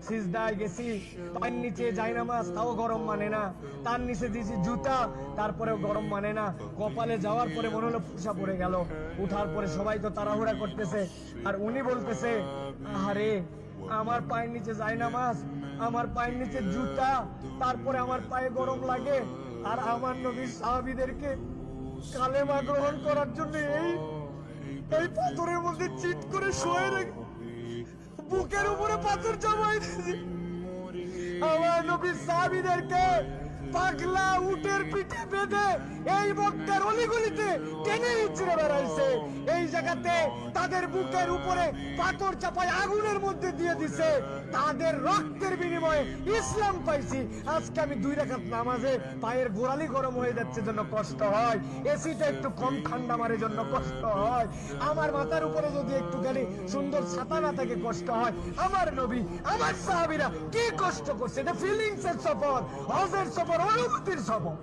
সিজদায় গেছি, পায়ের নিচে জায়নামাজ, তাও গরম মানে না, তার নিচে দিয়েছি জুতা, তারপরেও গরম মানে না। কপালে যাওয়ার পরে মনে হলো ফুসা পড়ে গেল। উঠার পরে সবাই তো তাড়াহুড়া করতেছে, আর উনি বলতেছে, আরে আমার পায়ের নিচে জায়নামাজ, আমার পায়ের নিচে জুতা, তারপরে আমার পায়ে গরম লাগে, আর আমার নবীর সাহাবীদেরকে কালেমা গ্রহণ করার জন্য এই পাথরের মধ্যে চিট করে শুয়ে রেখে বুকের উপরে পাথর জমাই দিয়েছে। আমার নবীর সাহাবীদেরকে পাগলা উটের পিঠে বেঁধে এই মক্কার অলিগলিতে টেনে ইচ্ছড়ে বেড়াইছে। এই জায়গাতে তাদের বুকের উপরে পাথর চাপায় আগুনের মধ্যে দিয়ে দিছে। তাদের রক্তের বিনিময়ে ইসলাম পাইছি। আজকে আমি 2 রাকাত নামাজে পায়ের গোড়ালি গরম হয়ে যাচ্ছে জন্য কষ্ট হয়, এসিটা একটু কম ঠান্ডা মারে জন্য কষ্ট হয়, আমার মাথার উপরে যদি একটুখানি সুন্দর ছাতা না থাকে কষ্ট হয়। আমার নবী, আমার সাহাবীরা কি কষ্ট করছে, এটা ফিলিংসের সফর, হজের সফর, অনুভূতির সফর।